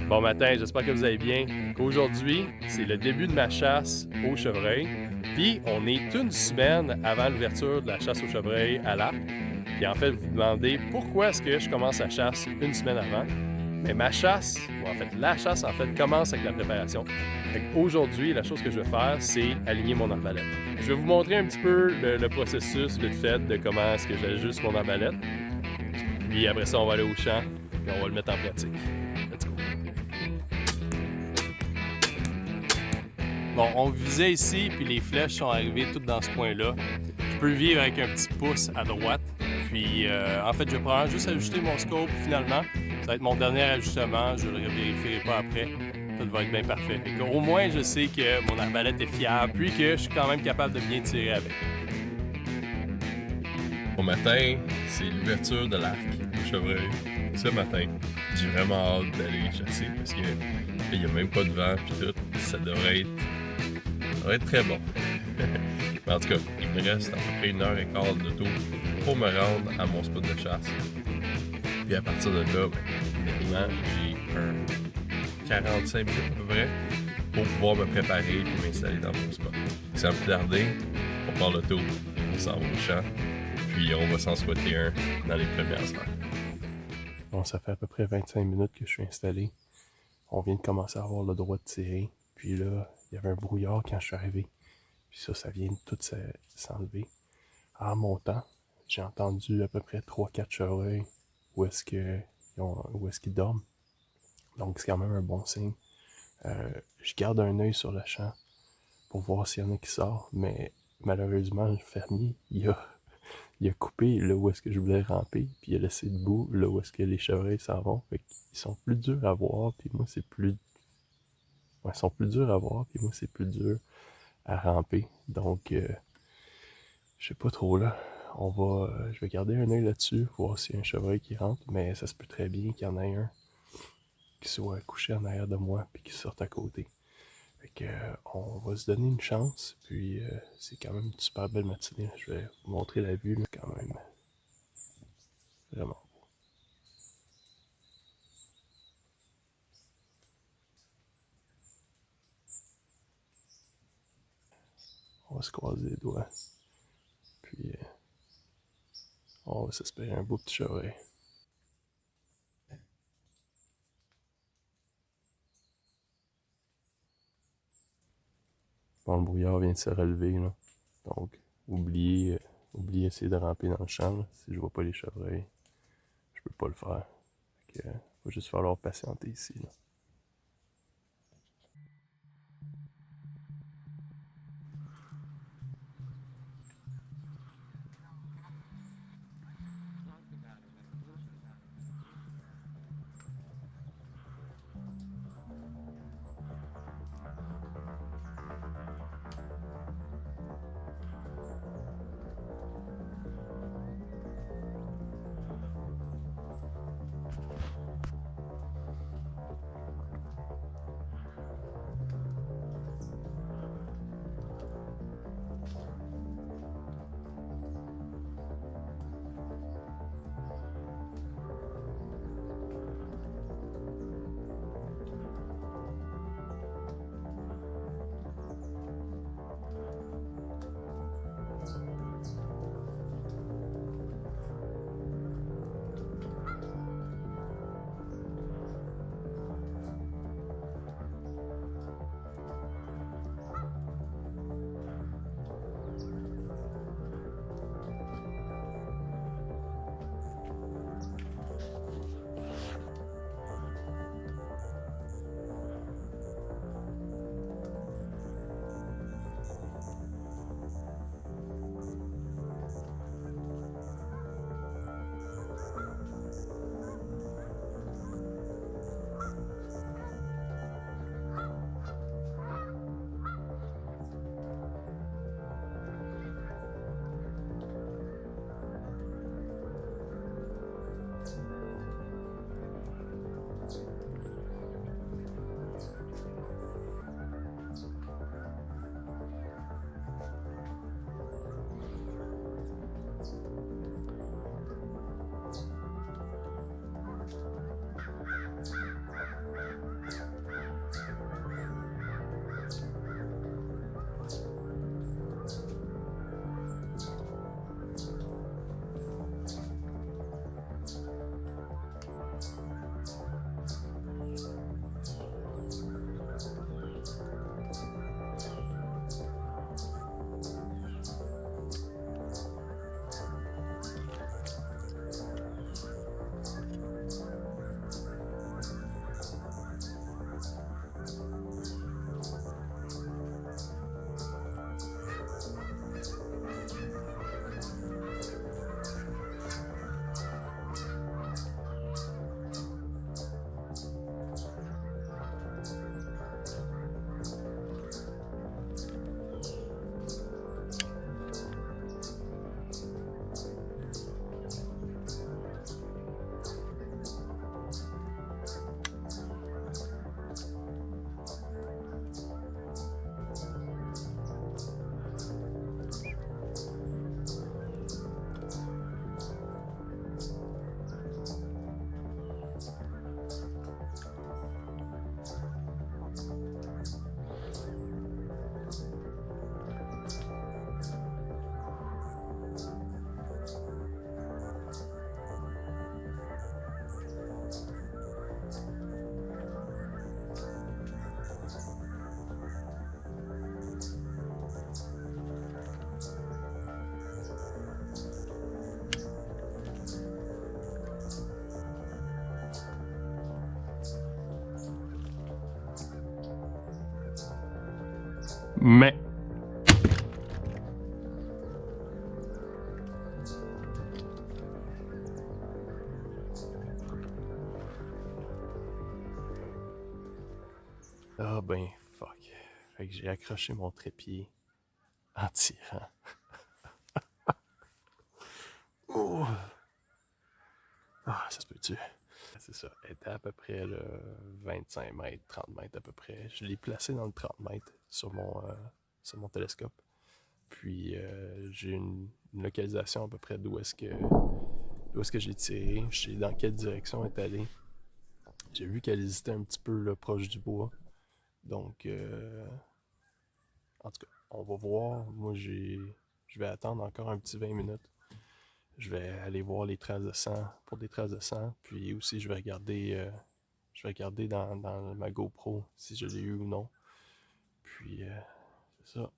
Bon matin, j'espère que vous allez bien. Aujourd'hui, c'est le début de ma chasse au chevreuil. Puis, on est une semaine avant l'ouverture de la chasse au chevreuil à l'Arc. Puis en fait, vous vous demandez pourquoi est-ce que je commence la chasse une semaine avant. Mais ma chasse, ou en fait la chasse, commence avec la préparation. Aujourd'hui, la chose que je vais faire, c'est aligner mon arbalète. Je vais vous montrer un petit peu le processus vite fait de comment est-ce que j'ajuste mon arbalète. Puis après ça, on va aller au champ, et on va le mettre en pratique. Let's go! Bon, on visait ici, puis les flèches sont arrivées toutes dans ce coin-là. Je peux vivre avec un petit pouce à droite. Puis, en fait, je vais probablement juste ajuster mon scope finalement. Ça va être mon dernier ajustement. Je ne le vérifierai pas après. Tout va être bien parfait. Au moins, je sais que mon arbalète est fiable, puis que je suis quand même capable de bien tirer avec. Bon matin, c'est l'ouverture de l'Arc au chevreuil. Ce matin, j'ai vraiment hâte d'aller chasser parce que il n'y a même pas de vent puis tout. Ça devrait être très bon. Mais en tout cas, il me reste à peu près 1h15 d'auto pour me rendre à mon spot de chasse. Puis à partir de là, évidemment, j'ai un 45 minutes à peu près pour pouvoir me préparer et m'installer dans mon spot. Sans plus tarder, on part l'auto, on s'en va au champ, puis on va s'en souhaiter un dans les premières heures. Bon, ça fait à peu près 25 minutes que je suis installé. On vient de commencer à avoir le droit de tirer. Puis là, il y avait un brouillard quand je suis arrivé. Puis ça vient de tout s'enlever. En montant, j'ai entendu à peu près 3-4 chevreuils où est-ce qu'ils dorment. Donc c'est quand même un bon signe. Je garde un œil sur le champ pour voir s'il y en a qui sortent, mais malheureusement, le fermier, il a coupé là où est-ce que je voulais ramper, puis il a laissé debout là où est-ce que les chevreuils s'en vont. Fait qu'ils sont plus durs à voir, puis moi c'est plus... Ouais, ils sont plus durs à voir, puis moi c'est plus dur à ramper. Donc, je sais pas trop là. Je vais garder un œil là-dessus, voir s'il y a un chevreuil qui rentre, mais ça se peut très bien qu'il y en ait un qui soit couché en arrière de moi, puis qui sorte à côté. Fait que, on va se donner une chance, puis c'est quand même une super belle matinée. Je vais vous montrer la vue, mais quand même vraiment beau. On va se croiser les doigts, puis on va s'espérer un beau petit chevreuil. Bon, le brouillard vient de se relever, là. Donc, oubliez essayer de ramper dans le champ, là. Si je vois pas les chevreuils, je peux pas le faire. Fait que, va juste falloir patienter ici, là. Mais... Ah ben, fuck. Fait que j'ai accroché mon trépied en tirant. Oh. Ah, ça se peut-tu? C'est ça. Elle était à peu près là, 25 mètres, 30 mètres à peu près. Je l'ai placé dans le 30 mètres sur mon télescope. Puis j'ai une localisation à peu près d'où est-ce que j'ai tiré. Je sais dans quelle direction elle est allée. J'ai vu qu'elle hésitait un petit peu là, proche du bois. Donc, en tout cas, on va voir. Moi, je vais attendre encore un petit 20 minutes. Je vais aller voir les traces de sang pour des traces de sang. Puis aussi, je vais regarder dans ma GoPro si je l'ai eu ou non. Puis, c'est ça.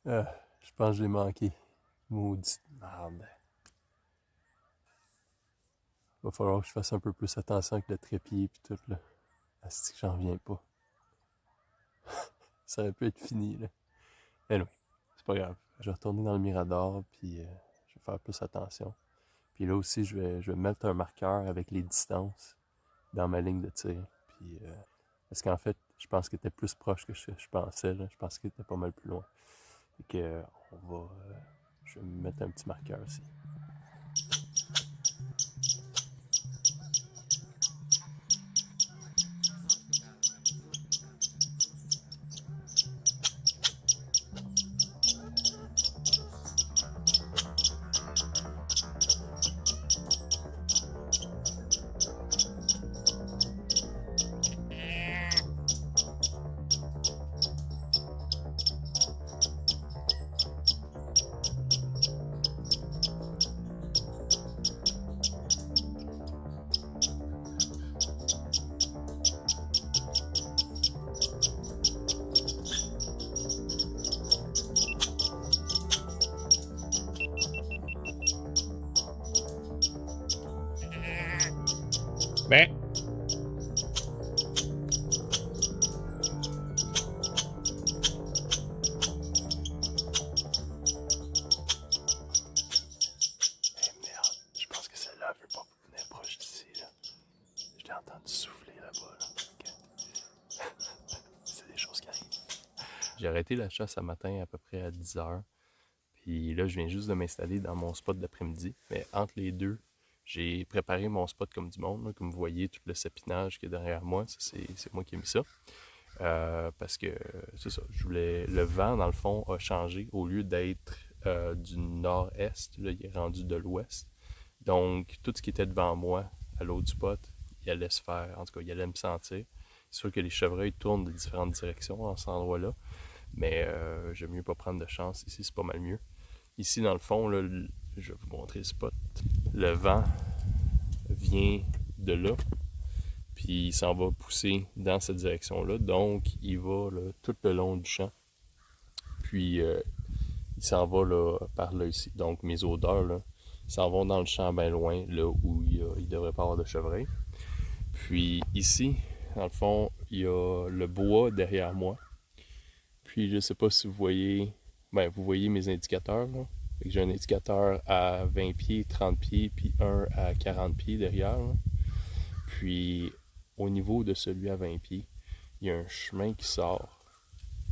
Merde. Je pense que je l'ai manqué. Maudite merde. Va falloir que je fasse un peu plus attention avec le trépied et tout, là. Asti que j'en reviens pas. Ça aurait pu être fini, là. Anyway, c'est pas grave. Je vais retourner dans le mirador, puis je vais faire plus attention. Puis là aussi, je vais mettre un marqueur avec les distances dans ma ligne de tir. Puis, parce qu'en fait, je pense qu'il était plus proche que je pensais, là. Je pense qu'il était pas mal plus loin. Fait que, je vais me mettre un petit marqueur aussi. Ben. Merde, je pense que celle-là veut pas venir proche d'ici, là. Je l'ai entendu souffler là-bas, là. C'est des choses qui arrivent. J'ai arrêté la chasse ce matin à peu près à 10h. Puis là, je viens juste de m'installer dans mon spot d'après-midi. Mais entre les deux, j'ai préparé mon spot comme du monde. Là. Comme vous voyez, tout le sapinage qui est derrière moi, ça, c'est moi qui ai mis ça. Parce que c'est ça, le vent, dans le fond, a changé. Au lieu d'être du nord-est, là, il est rendu de l'ouest. Donc, tout ce qui était devant moi, à l'autre du spot, il allait se faire, en tout cas, il allait me sentir. C'est sûr que les chevreuils tournent de différentes directions dans cet endroit-là. Mais j'aime mieux pas prendre de chance. Ici, c'est pas mal mieux. Ici, dans le fond, là, je vais vous montrer le spot. Le vent vient de là, puis il s'en va pousser dans cette direction-là. Donc, il va là, tout le long du champ. Puis, il s'en va là, par là ici. Donc, mes odeurs, là, s'en vont dans le champ bien loin, là où il devrait pas avoir de chevreuil. Puis, ici, dans le fond, il y a le bois derrière moi. Puis, je sais pas si vous voyez... Ben, vous voyez mes indicateurs, là. Fait que j'ai un indicateur à 20 pieds, 30 pieds, puis un à 40 pieds derrière, là. Puis, au niveau de celui à 20 pieds, il y a un chemin qui sort.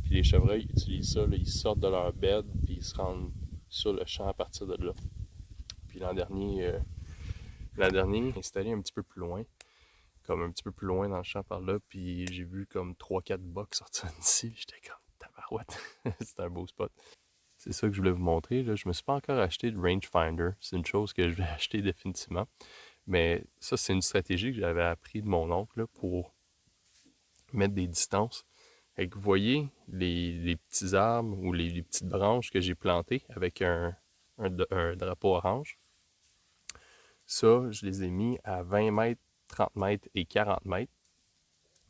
Puis les chevreuils utilisent ça, là, ils sortent de leur bed, puis ils se rendent sur le champ à partir de là. Puis l'an dernier, installé un petit peu plus loin, comme un petit peu plus loin dans le champ par là, puis j'ai vu comme 3-4 bucks sortir d'ici, j'étais comme tabarouette, c'était un beau spot. C'est ça que je voulais vous montrer, là. Je me suis pas encore acheté de rangefinder, c'est une chose que je vais acheter définitivement, mais ça c'est une stratégie que j'avais appris de mon oncle là, pour mettre des distances. Et que vous voyez les petits arbres ou les petites branches que j'ai plantées avec un drapeau orange. Ça, je les ai mis à 20 mètres, 30 mètres et 40 mètres,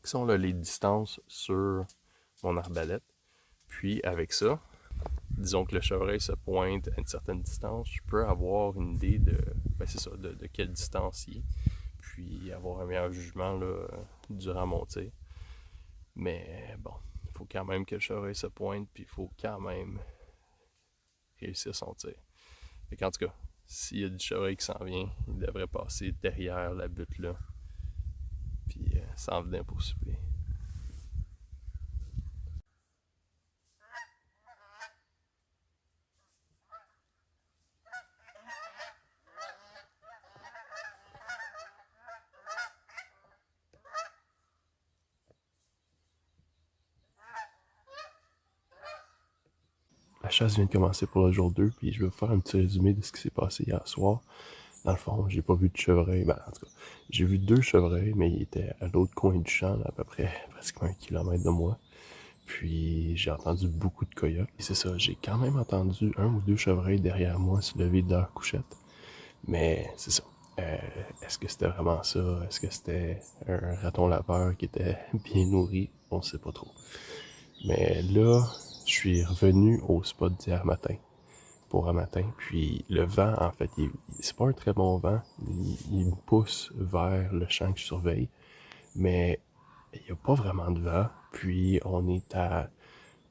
qui sont là, les distances sur mon arbalète. Puis avec ça, disons que le chevreuil se pointe à une certaine distance, je peux avoir une idée de, de quelle distance il est, puis avoir un meilleur jugement là, durant mon tir. Mais bon, il faut quand même que le chevreuil se pointe, puis il faut quand même réussir son tir. Fait en tout cas, s'il y a du chevreuil qui s'en vient, il devrait passer derrière la butte là, puis s'en venir pour souper. La chasse vient de commencer pour le jour 2, puis je vais vous faire un petit résumé de ce qui s'est passé hier soir. Dans le fond, j'ai pas vu de chevreuil. Ben, en tout cas, j'ai vu 2 chevreuils, mais ils étaient à l'autre coin du champ, là, à peu près pratiquement 1 kilomètre de moi. Puis j'ai entendu beaucoup de coyotes. Et c'est ça, j'ai quand même entendu 1 ou 2 chevreuils derrière moi se lever de leur couchette. Mais c'est ça. Est-ce que c'était vraiment ça? Est-ce que c'était un raton laveur qui était bien nourri? On ne sait pas trop. Mais là, je suis revenu au spot d'hier matin pour un matin. Puis le vent, en fait, c'est pas un très bon vent. Il me pousse vers le champ que je surveille. Mais il n'y a pas vraiment de vent. Puis on est à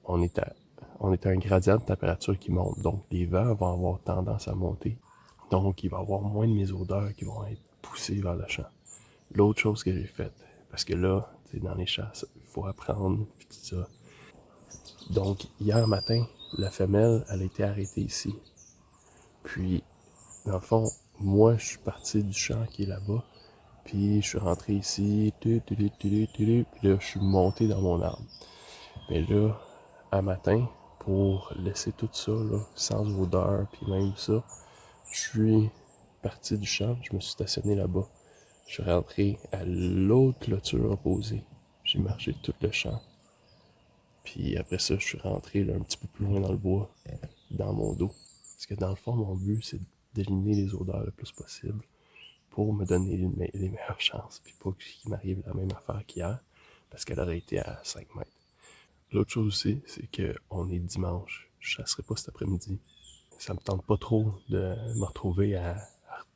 un gradient de température qui monte. Donc les vents vont avoir tendance à monter. Donc il va y avoir moins de mes odeurs qui vont être poussées vers le champ. L'autre chose que j'ai faite, parce que là, dans les chasses, il faut apprendre, puis tout ça. Donc hier matin, la femelle, elle a été arrêtée ici. Puis, dans le fond, moi, je suis parti du champ qui est là-bas. Puis, je suis rentré ici. Puis là, je suis monté dans mon arbre. Mais là, un matin, pour laisser tout ça, là, sans odeur, puis même ça, je suis parti du champ. Je me suis stationné là-bas. Je suis rentré à l'autre clôture opposée. J'ai marché tout le champ. Puis après ça, je suis rentré là, un petit peu plus loin dans le bois, dans mon dos. Parce que dans le fond, mon but, c'est d'éliminer les odeurs le plus possible pour me donner les meilleures chances. Puis pas qu'il m'arrive la même affaire qu'hier, parce qu'elle aurait été à 5 mètres. L'autre chose aussi, c'est qu'on est dimanche. Je chasserai pas cet après-midi. Ça me tente pas trop de me retrouver à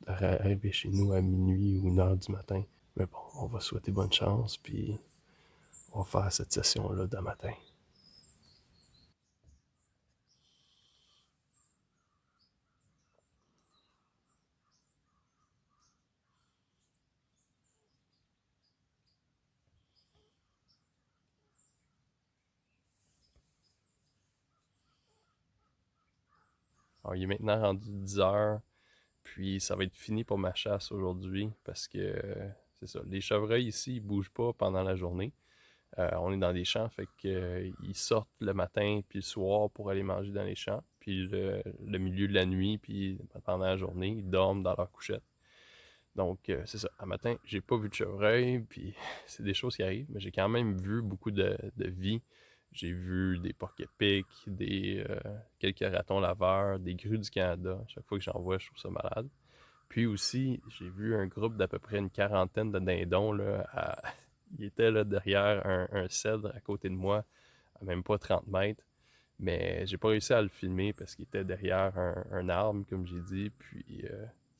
arriver chez nous à minuit ou 1 heure du matin. Mais bon, on va souhaiter bonne chance, puis on va faire cette session-là demain matin. Alors, il est maintenant rendu 10 heures, puis ça va être fini pour ma chasse aujourd'hui parce que c'est ça. Les chevreuils ici, ils bougent pas pendant la journée. On est dans des champs, fait qu'ils sortent le matin puis le soir pour aller manger dans les champs. Puis le milieu de la nuit, puis pendant la journée, ils dorment dans leur couchette. Donc, c'est ça. Un matin, j'ai pas vu de chevreuil, puis c'est des choses qui arrivent, mais j'ai quand même vu beaucoup de vie. J'ai vu des porc-épics, quelques ratons laveurs, des grues du Canada. Chaque fois que j'en vois, je trouve ça malade. Puis aussi, j'ai vu un groupe d'à peu près une quarantaine de dindons. Là, ils étaient là, derrière un cèdre à côté de moi, à même pas 30 mètres. Mais j'ai pas réussi à le filmer parce qu'il était derrière un arbre, comme j'ai dit. Puis,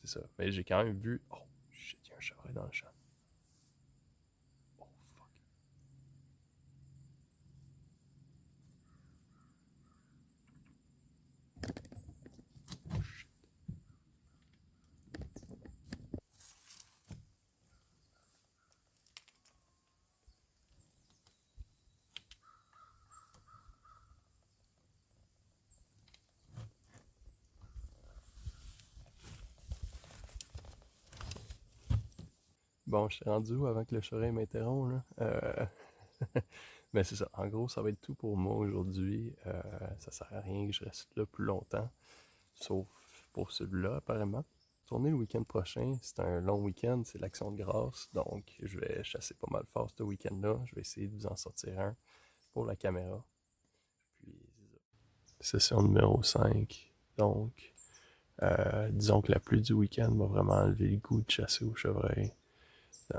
c'est ça. Mais j'ai quand même vu. Oh, shit, il y a un chevreuil dans le champ. Oh, fuck. Oh, shit. Bon, je suis rendu où avant que le chevreuil m'interrompt, là? Mais c'est ça. En gros, ça va être tout pour moi aujourd'hui. Ça sert à rien que je reste là plus longtemps. Sauf pour celui-là, apparemment. Tourner le week-end prochain, c'est un long week-end, c'est l'Action de grâce, donc je vais chasser pas mal fort ce week-end-là. Je vais essayer de vous en sortir un pour la caméra. Puis, c'est ça. Session numéro 5. Donc, disons que la pluie du week-end m'a vraiment enlevé le goût de chasser au chevreuil.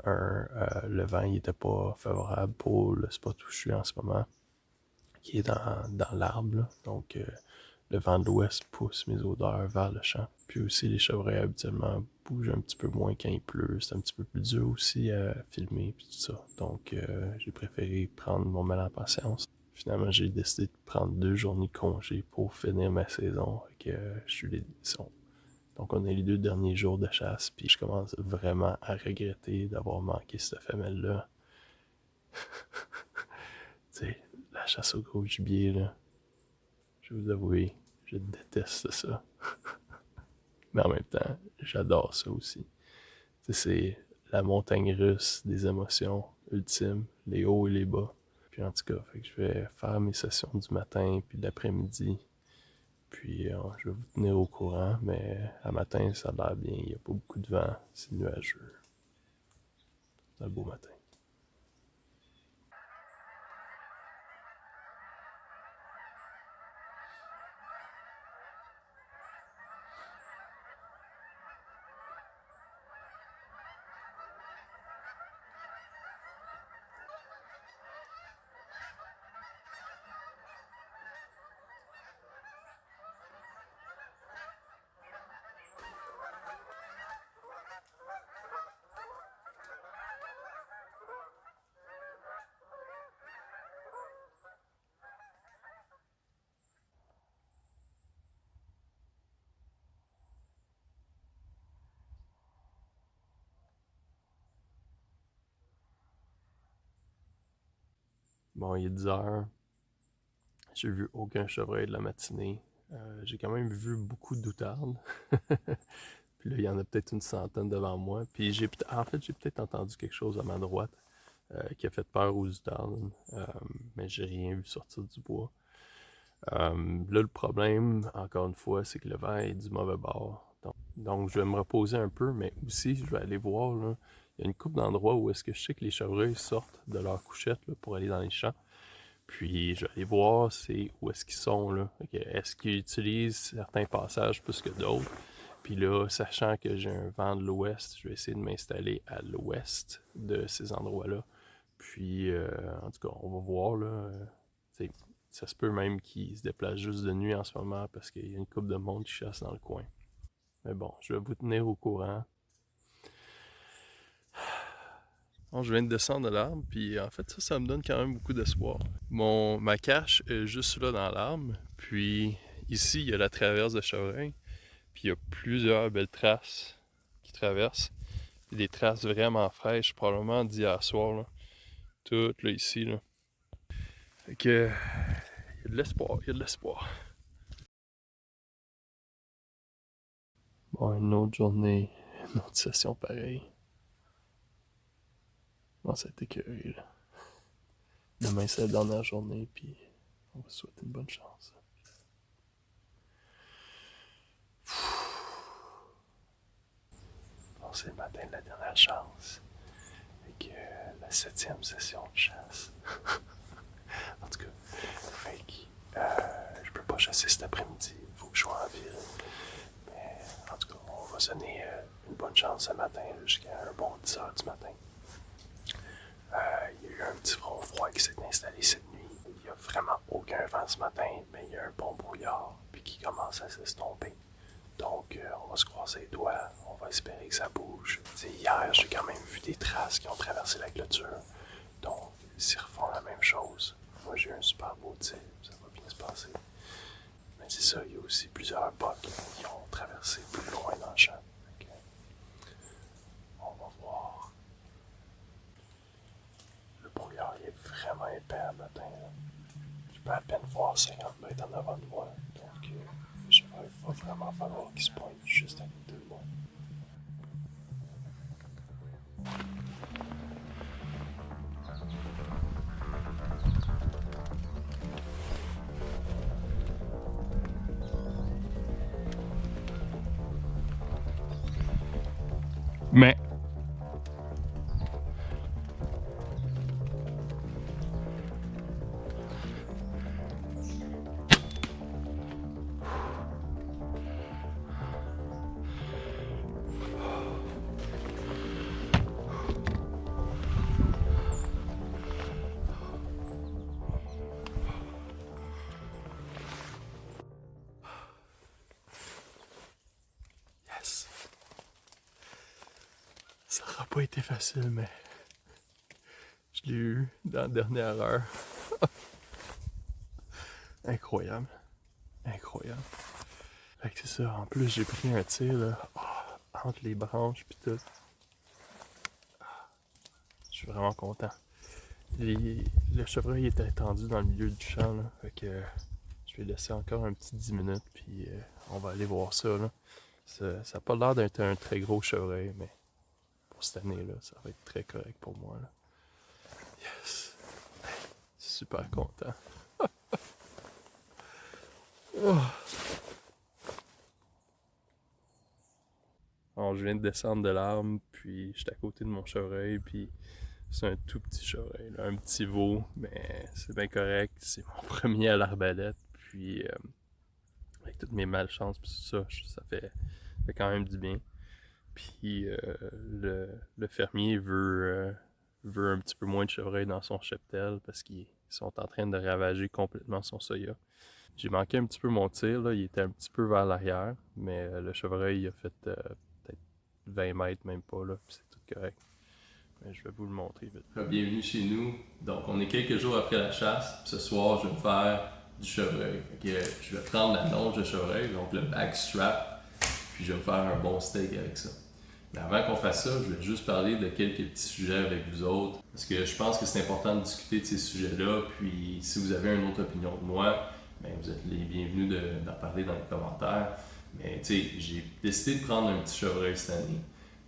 Le vent n'était pas favorable pour le spot où je suis en ce moment. qui est dans l'arbre, là. Donc, le vent de l'ouest pousse mes odeurs vers le champ. Puis aussi, les chevreuils habituellement bougent un petit peu moins quand il pleut. C'est un petit peu plus dur aussi à filmer, puis tout ça. Donc, j'ai préféré prendre mon mal en patience. Finalement, j'ai décidé de prendre 2 journées de congé pour finir ma saison. Je suis les éditions. Donc, on a les 2 derniers jours de chasse, puis je commence vraiment à regretter d'avoir manqué cette femelle-là. Tu sais, la chasse au gros gibier, là. Je vais vous avouer, je déteste ça. Mais en même temps, j'adore ça aussi. Tu sais, c'est la montagne russe des émotions ultimes, les hauts et les bas. Puis en tout cas, fait que je vais faire mes sessions du matin puis de l'après-midi. Puis je vais vous tenir au courant, mais à matin, ça a l'air bien. Il n'y a pas beaucoup de vent, c'est nuageux. C'est un beau matin. Bon, il est 10 heures. J'ai vu aucun chevreuil de la matinée. J'ai quand même vu beaucoup d'outardes. Puis là, il y en a peut-être une centaine devant moi. Puis j'ai peut-être entendu quelque chose à ma droite qui a fait peur aux outardes. Mais j'ai rien vu sortir du bois. Là, le problème, encore une fois, c'est que le vent est du mauvais bord. Donc, je vais me reposer un peu, mais aussi, je vais aller voir, là, il y a une couple d'endroits où est-ce que je sais que les chevreuils sortent de leur couchette là, pour aller dans les champs. Puis, je vais aller voir où est-ce qu'ils sont, là. Est-ce qu'ils utilisent certains passages plus que d'autres? Puis là, sachant que j'ai un vent de l'ouest, je vais essayer de m'installer à l'ouest de ces endroits-là. Puis, en tout cas, on va voir, là. Ça se peut même qu'ils se déplacent juste de nuit en ce moment parce qu'il y a une couple de monde qui chasse dans le coin. Mais bon, je vais vous tenir au courant. Bon, je viens de descendre de l'arbre, puis en fait, ça me donne quand même beaucoup d'espoir. Ma cache est juste là dans l'arbre, puis ici, il y a la traverse de chevreuil, puis il y a plusieurs belles traces qui traversent. Puis des traces vraiment fraîches, probablement d'hier soir, là. Toutes là ici, là. Fait que, il y a de l'espoir, il y a de l'espoir. Bon, une autre journée, une autre session pareille. Bon, ça a été écœuré, là. Demain, c'est la dernière journée, puis on va se souhaiter une bonne chance. Bon, c'est le matin de la dernière chance. Avec la 7e session de chasse. En tout cas, fait que je peux pas chasser cet après-midi. Il faut que je sois en ville. Mais en tout cas, on va sonner une bonne chance ce matin jusqu'à un bon 10 h du matin. Il y a eu un petit front froid qui s'est installé cette nuit. Il n'y a vraiment aucun vent ce matin, mais il y a un bon brouillard puis qui commence à s'estomper. Donc, on va se croiser les doigts, on va espérer que ça bouge. T'sais, hier, j'ai quand même vu des traces qui ont traversé la clôture. Donc, s'ils refont la même chose, moi j'ai eu un super beau tir, ça va bien se passer. Mais c'est ça, il y a aussi plusieurs bocs qui ont traversé plus loin dans le champ. Donc, on va voir. Le brouillard est vraiment épais à matin. Là. Je peux à peine voir 50 mètres en avant de moi. Donc, il va vraiment falloir qu'il se pointe juste à côté de moi. Mais Ça n'aura pas été facile, mais je l'ai eu dans la dernière heure. Incroyable. Incroyable. Fait que c'est ça. En plus, j'ai pris un tir là, entre les branches puis tout. Je suis vraiment content. Le chevreuil était étendu dans le milieu du champ. Là, fait que je vais laisser encore un petit 10 minutes puis on va aller voir ça. Là. Ça n'a pas l'air d'être un très gros chevreuil, mais pour cette année-là, ça va être très correct pour moi. Là. Yes! Super content. Oh. Alors, je viens de descendre de l'arbre, puis j'étais à côté de mon chevreuil, puis c'est un tout petit chevreuil, là, un petit veau, mais c'est bien correct. C'est mon premier à l'arbalète, puis avec toutes mes malchances, puis tout ça, ça fait quand même du bien. Puis le fermier veut un petit peu moins de chevreuil dans son cheptel parce qu'ils sont en train de ravager complètement son soya. J'ai manqué un petit peu mon tir, là. Il était un petit peu vers l'arrière, mais le chevreuil il a fait peut-être 20 mètres, même pas, là, puis c'est tout correct. Mais je vais vous le montrer vite. Bienvenue chez nous. Donc, on est quelques jours après la chasse. Ce soir, je vais me faire du chevreuil. Je vais prendre la longe de chevreuil, donc le backstrap, puis je vais me faire un bon steak avec ça. Mais avant qu'on fasse ça, je vais juste parler de quelques petits sujets avec vous autres, parce que je pense que c'est important de discuter de ces sujets-là, puis si vous avez une autre opinion de moi, bien, vous êtes les bienvenus d'en parler dans les commentaires. Mais tu sais, j'ai décidé de prendre un petit chevreuil cette année.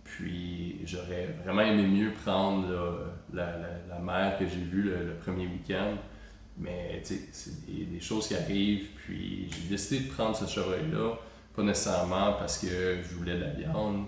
Puis j'aurais vraiment aimé mieux prendre la mère que j'ai vue le premier week-end. Mais tu sais, c'est des choses qui arrivent. Puis j'ai décidé de prendre ce chevreuil-là, pas nécessairement parce que je voulais de la viande.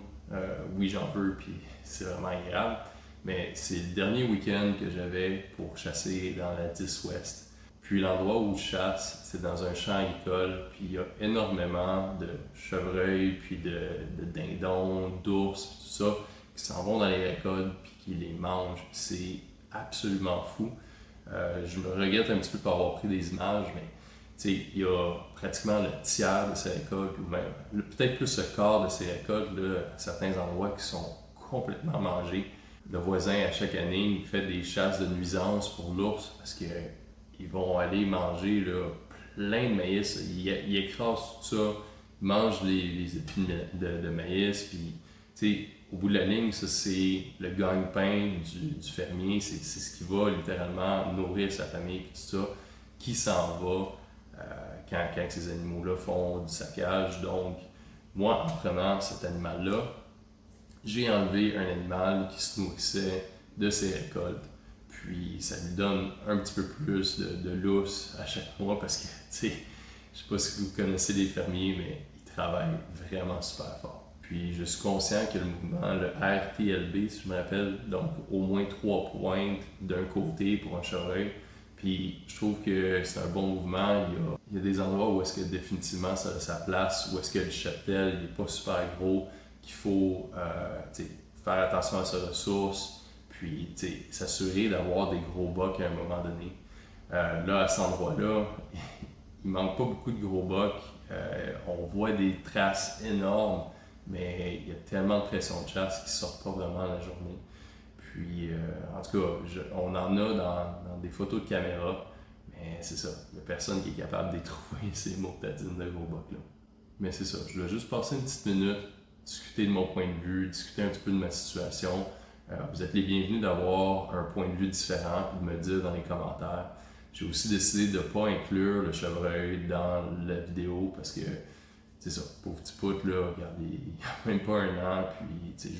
Oui, j'en veux, puis c'est vraiment agréable. Mais c'est le dernier week-end que j'avais pour chasser dans la 10 Ouest. Puis l'endroit où je chasse, c'est dans un champ agricole, puis il y a énormément de chevreuils, puis de dindons, d'ours, puis tout ça, qui s'en vont dans les récoltes, puis qui les mangent. C'est absolument fou. Je me regrette un petit peu pour avoir pris des images, mais il y a pratiquement le tiers de ces récoltes, ou même peut-être plus le quart de ces récoltes, là, à certains endroits qui sont complètement mangés. Le voisin, à chaque année, il fait des chasses de nuisance pour l'ours parce que ils vont aller manger là, plein de maïs. Ils écrasent tout ça, ils mangent les épis de maïs. Puis, au bout de la ligne, ça c'est le gagne-pain du fermier. C'est ce qui va littéralement nourrir sa famille et tout ça, qui s'en va quand ces animaux-là font du saccage. Donc, moi, en prenant cet animal-là, j'ai enlevé un animal qui se nourrissait de ses récoltes. Puis ça lui donne un petit peu plus de lousse à chaque mois parce que, tu sais, je sais pas si vous connaissez les fermiers, mais ils travaillent vraiment super fort. Puis je suis conscient que le mouvement, le RTLB, si je me rappelle, donc au moins 3 pointes d'un côté pour un chevreuil. Puis je trouve que c'est un bon mouvement. Il y a des endroits où est-ce que définitivement ça a sa place, où est-ce que le cheptel n'est pas super gros, qu'il faut faire attention à ses ressources. Puis, s'assurer d'avoir des gros bocs à un moment donné. Là, à cet endroit-là, il manque pas beaucoup de gros bocs. On voit des traces énormes, mais il y a tellement de pression de chasse qui sortent pas vraiment la journée. Puis, en tout cas, on en a dans des photos de caméra, mais c'est ça. Il n'y a personne qui est capable de les trouver, ces moctadines de gros bocs-là. Mais c'est ça, je voulais juste passer une petite minute, discuter de mon point de vue, discuter un petit peu de ma situation. Vous êtes les bienvenus d'avoir un point de vue différent et de me le dire dans les commentaires. J'ai aussi décidé de ne pas inclure le chevreuil dans la vidéo parce que, c'est ça, pauvre petit pout, là, regardez, il n'y a même pas un an, puis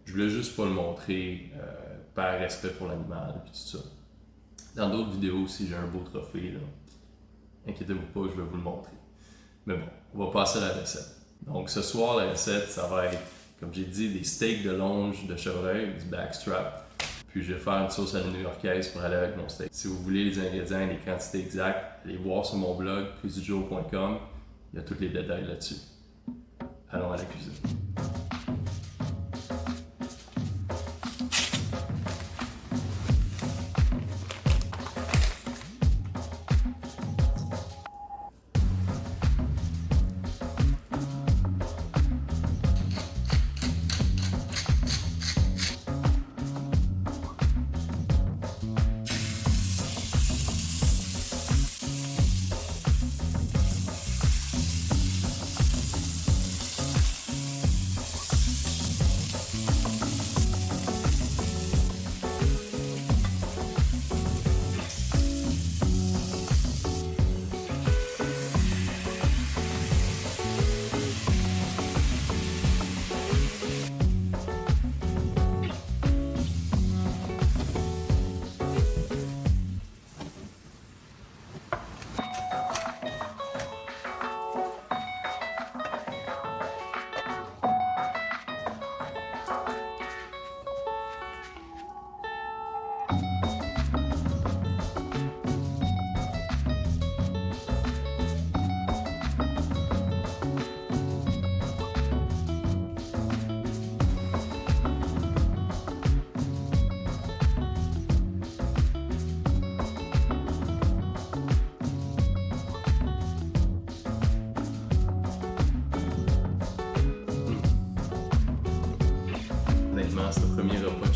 je voulais juste pas le montrer par respect pour l'animal et tout ça. Dans d'autres vidéos aussi, j'ai un beau trophée, là. Inquiétez-vous pas, je vais vous le montrer. Mais bon, on va passer à la recette. Donc ce soir, la recette, ça va être, comme j'ai dit, des steaks de longe de chevreuil, du backstrap. Puis je vais faire une sauce à la new-yorkaise pour aller avec mon steak. Si vous voulez les ingrédients et les quantités exactes, allez voir sur mon blog, crazyjoe.com. Il y a tous les détails là-dessus. Allons à la cuisine.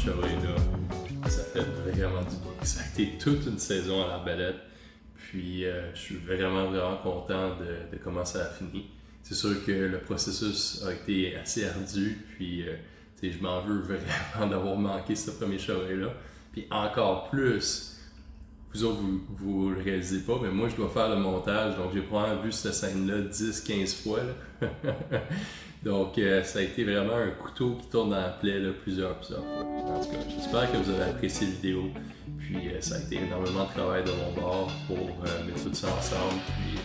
chevreuil-là, ça fait vraiment du bien. Ça a été toute une saison à l'Arbalète. Puis je suis vraiment content de comment ça a fini. C'est sûr que le processus a été assez ardu, puis je m'en veux vraiment d'avoir manqué ce premier chevreuil-là. Puis encore plus, vous autres, vous le réalisez pas, mais moi, je dois faire le montage, donc j'ai probablement vu cette scène-là 10-15 fois. Là. Donc, ça a été vraiment un couteau qui tourne dans la plaie là, plusieurs fois. En tout cas, j'espère que vous avez apprécié la vidéo. Puis, ça a été énormément de travail de mon bord pour mettre tout ça ensemble. Puis,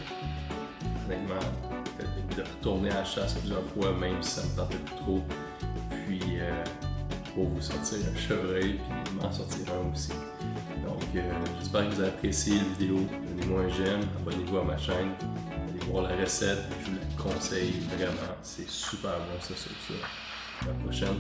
honnêtement, de retourner à la chasse plusieurs fois, même si ça me tentait plus trop. Puis, pour vous sortir un chevreuil, puis m'en sortir un aussi. Donc, j'espère que vous avez apprécié la vidéo. Donnez-moi un j'aime, abonnez-vous à ma chaîne. Allez voir la recette, je vous la conseille vraiment. C'est super bon, ça, sur ça. À la prochaine.